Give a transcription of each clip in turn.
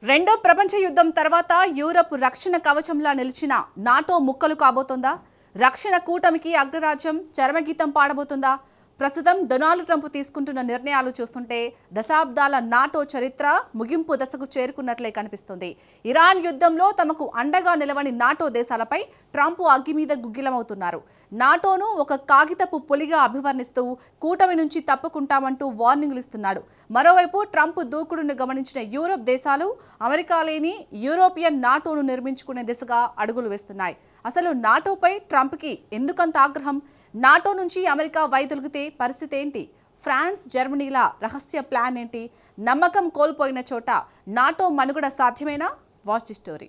రెండో ప్రపంచ యుద్ధం తర్వాత యూరప్ రక్షణ కవచంలా నిలిచిన నాటో ముక్కలు కాబోతోందా? రక్షణ కూటమికి అగ్రరాజ్యం చరమగీతం పాడబోతుందా? ప్రస్తుతం డొనాల్డ్ ట్రంప్ తీసుకుంటున్న నిర్ణయాలు చూస్తుంటే దశాబ్దాల నాటో చరిత్ర ముగింపు దశకు చేరుకున్నట్లే కనిపిస్తుంది. ఇరాన్ యుద్ధంలో తమకు అండగా నిలవని నాటో దేశాలపై ట్రంప్ అగ్గి మీద గుగ్గిలమవుతున్నారు. నాటోను ఒక కాగితపు పులిగా అభివర్ణిస్తూ కూటమి నుంచి తప్పుకుంటామంటూ వార్నింగ్లు ఇస్తున్నాడు. మరోవైపు ట్రంప్ దూకుడును గమనించిన యూరప్ దేశాలు అమెరికా లేని యూరోపియన్ నాటోను నిర్మించుకునే దిశగా అడుగులు వేస్తున్నాయి. అసలు నాటోపై ట్రంప్కి ఎందుకంత ఆగ్రహం? నాటో నుంచి అమెరికా వైదొలిగితే పరిస్థితి ఏంటి? ఫ్రాన్స్, జర్మనీల రహస్య ప్లాన్ ఏంటి? నమ్మకం కోల్పోయిన చోట నాటో మనుగడ సాధ్యమేనా? Watch the story.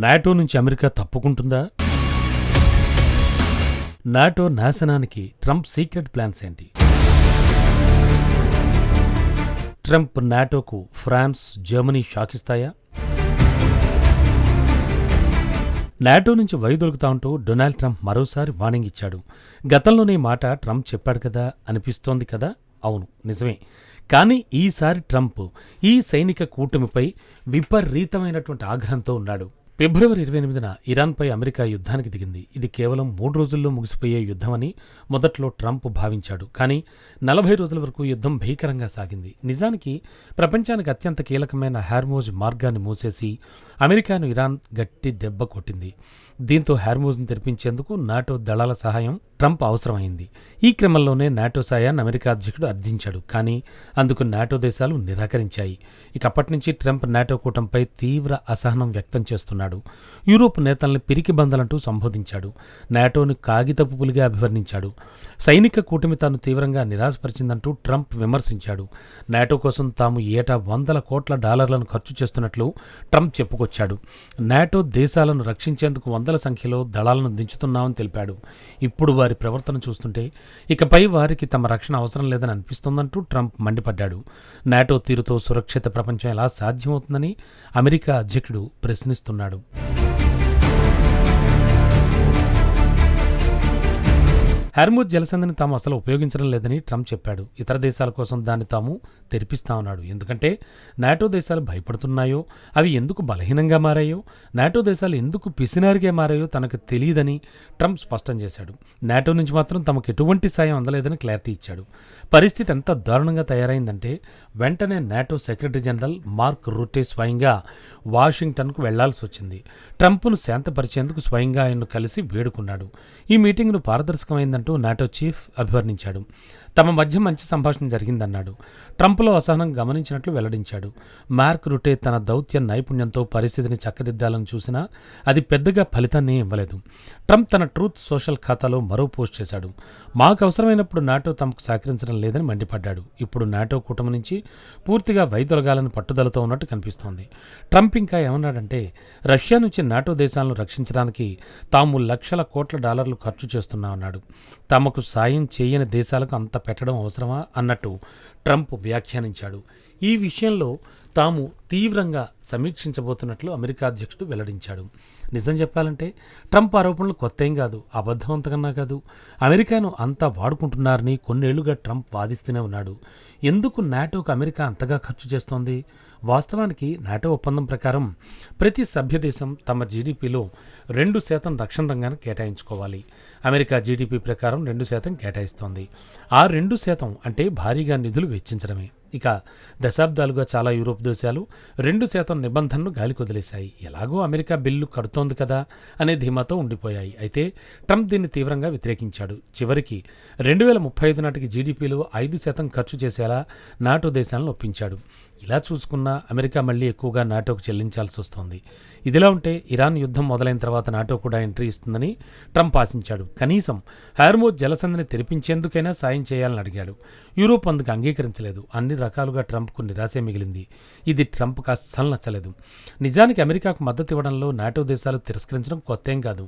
నాటో నుంచి అమెరికా తప్పుకుంటుందా? నాటో నాశనానికి ట్రంప్ సీక్రెట్ ప్లాన్స్ ఏంటి? ట్రంప్ నాటోకు ఫ్రాన్స్, జర్మనీ షాకిస్తాయా? నాటో నుంచి వైదొలుగుతా ఉంటూ డొనాల్డ్ ట్రంప్ మరోసారి వార్నింగ్ ఇచ్చాడు. గతంలోనే మాట ట్రంప్ చెప్పాడు కదా అనిపిస్తోంది కదా? అవును, నిజమే. కానీ ఈసారి ట్రంప్ ఈ సైనిక కూటమిపై విపరీతమైనటువంటి ఆగ్రహంతో ఉన్నాడు. ఫిబ్రవరి 28న ఇరాన్పై అమెరికా యుద్ధానికి దిగింది. ఇది కేవలం 3 రోజుల్లో ముగిసిపోయే యుద్ధమని మొదట్లో ట్రంప్ భావించాడు. కానీ 40 రోజుల వరకు యుద్ధం భీకరంగా సాగింది. నిజానికి ప్రపంచానికి అత్యంత కీలకమైన హార్మోజ్ మార్గాన్ని మూసేసి అమెరికాను ఇరాన్ గట్టి దెబ్బ కొట్టింది. దీంతో హార్మోజ్ను తెరిపించేందుకు నాటో దళాల సహాయం ట్రంప్ అవసరమైంది. ఈ క్రమంలోనే నాటో సాయాన్ని అమెరికా అధ్యక్షుడు అర్థించాడు. కానీ అందుకు నాటో దేశాలు నిరాకరించాయి. ఇక అప్పటి నుంచి ట్రంప్ నాటో కూటమిపై తీవ్ర అసహనం వ్యక్తం చేస్తున్నాడు. యూరోప్ నేతల్ని పిరికి బందలంటూ సంబోధించాడు. నాటోను కాగితపు పులిగా అభివర్ణించాడు. సైనిక కూటమి తాను తీవ్రంగా నిరాశపరిచిందంటూ ట్రంప్ విమర్శించాడు. నాటో కోసం తాము ఏటా $100 కోట్ల ఖర్చు చేస్తున్నట్లు ట్రంప్ చెప్పుకొచ్చాడు. నాటో దేశాలను రక్షించేందుకు 100ల సంఖ్యలో దళాలను దించుతున్నామని తెలిపాడు. ఇప్పుడు వారి ప్రవర్తన చూస్తుంటే ఇకపై వారికి తమ రక్షణ అవసరం లేదని అనిపిస్తోందంటూ ట్రంప్ మండిపడ్డాడు. నాటో తీరుతో సురక్షిత ప్రపంచం ఎలా సాధ్యమవుతుందని అమెరికా అధ్యక్షుడు ప్రశ్నిస్తున్నాడు. హార్మోజ్ జలసంధిని తాము అసలు ఉపయోగించడం లేదని ట్రంప్ చెప్పాడు. ఇతర దేశాల కోసం దాన్ని తాము తెరిపిస్తామన్నాడు. ఎందుకంటే నాటో దేశాలు భయపడుతున్నాయో, అవి ఎందుకు బలహీనంగా మారాయో, నాటో దేశాలు ఎందుకు పిసినారిగా మారాయో తనకు తెలియదని ట్రంప్ స్పష్టం చేశాడు. నాటో నుంచి మాత్రం తమకు ఎటువంటి సాయం అందలేదని క్లారిటీ ఇచ్చాడు. పరిస్థితి ఎంత దారుణంగా తయారైందంటే వెంటనే నాటో సెక్రటరీ జనరల్ మార్క్ రూటే స్వయంగా వాషింగ్టన్కు వెళ్లాల్సి వచ్చింది. ట్రంప్ను శాంతపరిచేందుకు స్వయంగా ఆయన్ను కలిసి వేడుకున్నాడు. ఈ మీటింగ్ను పారదర్శకమైందంటూ నాటో చీఫ్ అభివర్ణించాడు. తమ మధ్య మంచి సంభాషణ జరిగిందన్నాడు. ట్రంప్లో అసహనం గమనించినట్లు వెల్లడించాడు. మార్క్ రుటే తన దౌత్య నైపుణ్యంతో పరిస్థితిని చక్కదిద్దాలని చూసినా అది పెద్దగా ఫలితాన్ని ఇవ్వలేదు. ట్రంప్ తన ట్రూత్ సోషల్ ఖాతాలో మరో పోస్ట్ చేశాడు. మాకు అవసరమైనప్పుడు నాటో తమకు సహకరించడం లేదని మండిపడ్డాడు. ఇప్పుడు నాటో కూటమి నుంచి పూర్తిగా వైదొలగాలని పట్టుదలతో ఉన్నట్టు కనిపిస్తోంది. ట్రంప్ ఇంకా ఏమన్నాడంటే రష్యా నుంచి నాటో దేశాలను రక్షించడానికి తాము $1,00,000 కోట్ల ఖర్చు చేస్తున్నామన్నాడు. తమకు సాయం చేయని దేశాలకు అంత పెట్టడం అవసరమా అన్నట్టు ట్రంప్ వ్యాఖ్యానించాడు. ఈ విషయంలో తాము తీవ్రంగా సమీక్షించబోతున్నట్లు అమెరికా అధ్యక్షుడు వెల్లడించాడు. నిజం చెప్పాలంటే ట్రంప్ ఆరోపణలు కొత్త ఏం కాదు, అబద్ధవంతకన్నా కాదు. అమెరికాను అంతా వాడుకుంటున్నారని కొన్నేళ్లుగా ట్రంప్ వాదిస్తూనే ఉన్నాడు. ఎందుకు నాటోకు అమెరికా అంతగా ఖర్చు చేస్తోంది? వాస్తవానికి నాటో ఒప్పందం ప్రకారం ప్రతి సభ్యదేశం తమ జీడీపీలో 2% రక్షణ రంగానికి కేటాయించుకోవాలి. అమెరికా జీడీపీ ప్రకారం 2% కేటాయిస్తోంది. ఆ 2% అంటే భారీగా నిధులు వెచ్చించడమే. ఇక దశాబ్దాలుగా చాలా యూరోప్ దేశాలు 2% నిబంధనను గాలికి వదిలేశాయి. ఎలాగో అమెరికా బిల్లు కడుతోంది కదా అనే ధీమాతో ఉండిపోయాయి. అయితే ట్రంప్ దీన్ని తీవ్రంగా వ్యతిరేకించాడు. చివరికి 2035 నాటికి జీడీపీలో 5% ఖర్చు చేసేలా నాటో దేశాలను ఒప్పించాడు. ఇలా చూసుకున్నా అమెరికా మళ్లీ ఎక్కువగా నాటోకు చెల్లించాల్సి వస్తోంది. ఇదిలా ఉంటే ఇరాన్ యుద్ధం మొదలైన తర్వాత నాటో కూడా ఎంట్రీ ఇస్తుందని ట్రంప్ ఆశించాడు. కనీసం హార్మోజ్ జలసంధిని తెరిపించేందుకైనా సాయం చేయాలని అడిగాడు. యూరోప్ అందుకు అంగీకరించలేదు. అన్ని రకాలుగా ట్రంప్కు నిరాశే మిగిలింది. ఇది ట్రంప్కు అస్సలు నచ్చలేదు. నిజానికి అమెరికాకు మద్దతు ఇవ్వడంలో నాటో దేశాలు తిరస్కరించడం కొత్తేం కాదు.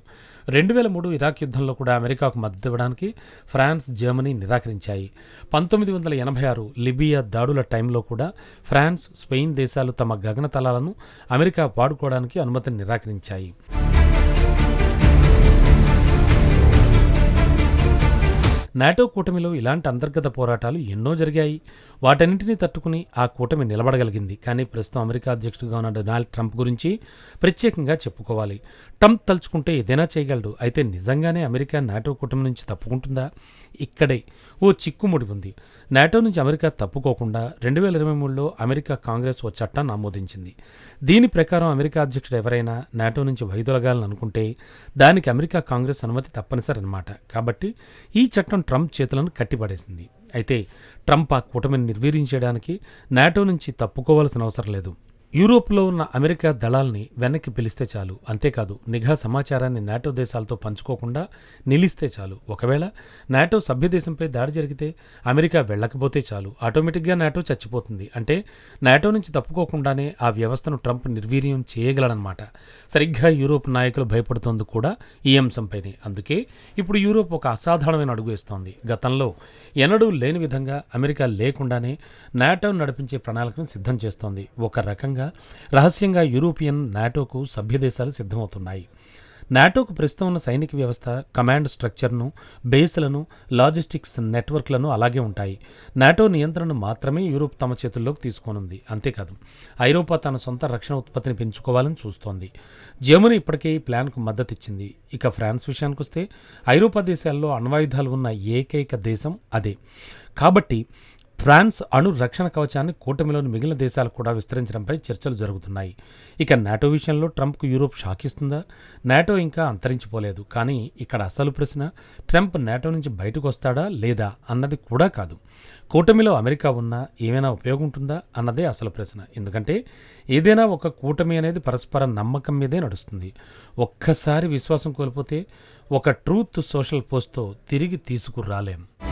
2003 ఇరాక్ యుద్ధంలో కూడా అమెరికాకు మద్దతు ఇవ్వడానికి ఫ్రాన్స్, జర్మనీ నిరాకరించాయి. 1986 లిబియా దాడుల టైంలో కూడా ఫ్రాన్స్, స్పెయిన్ దేశాలు తమ గగనతలాలను అమెరికా వాడుకోవడానికి అనుమతిని నిరాకరించాయి. నాటో కూటమిలో ఇలాంటి అంతర్గత పోరాటాలు ఎన్నో జరిగాయి. వాటన్నింటినీ తట్టుకుని ఆ కూటమి నిలబడగలిగింది. కానీ ప్రస్తుతం అమెరికా అధ్యక్షుడిగా ఉన్న డొనాల్డ్ ట్రంప్ గురించి ప్రత్యేకంగా చెప్పుకోవాలి. ట్రంప్ తలుచుకుంటే ఏదైనా చేయగలడు. అయితే నిజంగానే అమెరికా నాటో కూటమి నుంచి తప్పుకుంటుందా? ఇక్కడే ఓ చిక్కుముడి ఉంది. నాటో నుంచి అమెరికా తప్పుకోకుండా 2023లో అమెరికా కాంగ్రెస్ ఓ చట్టాన్ని ఆమోదించింది. దీని ప్రకారం అమెరికా అధ్యక్షుడు ఎవరైనా నాటో నుంచి వైదొలగాలని అనుకుంటే దానికి అమెరికా కాంగ్రెస్ అనుమతి తప్పనిసరి అన్నమాట. కాబట్టి ఈ చట్టం ట్రంప్ చేతులను కట్టిపడేసింది. అయితే ట్రంప్ ఆ కూటమిని నిర్వీర్యం చేయడానికి నాటో నుంచి తప్పుకోవాల్సిన అవసరం లేదు. యూరోప్లో ఉన్న అమెరికా దళాల్ని వెనక్కి పిలిస్తే చాలు. అంతేకాదు, నిఘా సమాచారాన్ని నాటో దేశాలతో పంచుకోకుండా నిలిస్తే చాలు. ఒకవేళ నాటో సభ్యదేశంపై దాడి జరిగితే అమెరికా వెళ్ళకపోతే చాలు, ఆటోమేటిక్గా నాటో చచ్చిపోతుంది. అంటే నాటో నుంచి తప్పుకోకుండానే ఆ వ్యవస్థను ట్రంప్ నిర్వీర్యం చేయగలడనమాట. సరిగ్గా యూరోప్ నాయకులు భయపడుతోంది కూడా ఈ అంశంపైనే. అందుకే ఇప్పుడు యూరోప్ ఒక అసాధారణమైన అడుగు వేస్తోంది. గతంలో ఎన్నడూ లేని విధంగా అమెరికా లేకుండానే నాటోను నడిపించే ప్రణాళికను సిద్ధం చేస్తోంది. ఒక రకంగా రహస్యంగా యూరోపియన్ నాటోకు సభ్యదేశాలు సిద్ధమవుతున్నాయి. నాటోకు ప్రస్తుతం ఉన్న సైనిక వ్యవస్థ, కమాండ్ స్ట్రక్చర్ను, బేస్లను, లాజిస్టిక్స్ నెట్వర్క్లను అలాగే ఉంటాయి. నాటో నియంత్రణను మాత్రమే యూరోప్ తమ చేతుల్లోకి తీసుకోనుంది. అంతేకాదు, ఐరోపా తన సొంత రక్షణ ఉత్పత్తిని పెంచుకోవాలని చూస్తోంది. జర్మనీ ఇప్పటికే ఈ ప్లాన్కు మద్దతిచ్చింది. ఇక ఫ్రాన్స్ విషయానికి వస్తే ఐరోపా దేశాల్లో అణ్వాయుధాలు ఉన్న ఏకైక దేశం అదే. కాబట్టి ఫ్రాన్స్ అణు రక్షణ కవచాన్ని కూటమిలోని మిగిలిన దేశాలకు కూడా విస్తరించడంపై చర్చలు జరుగుతున్నాయి. ఇక నాటో విషయంలో ట్రంప్కు యూరోప్ షాక్ ఇస్తుందా? నాటో ఇంకా అంతరించిపోలేదు. కానీ ఇక్కడ అసలు ప్రశ్న ట్రంప్ నాటో నుంచి బయటకు వస్తాడా లేదా అన్నది కూడా కాదు. కూటమిలో అమెరికా ఉన్నా ఏమైనా ఉపయోగం ఉంటుందా అన్నదే అసలు ప్రశ్న. ఎందుకంటే ఏదైనా ఒక కూటమి అనేది పరస్పర నమ్మకం మీదే నడుస్తుంది. ఒక్కసారి విశ్వాసం కోల్పోతే ఒక ట్రూత్ సోషల్ పోస్ట్తో తిరిగి తీసుకురాలేం.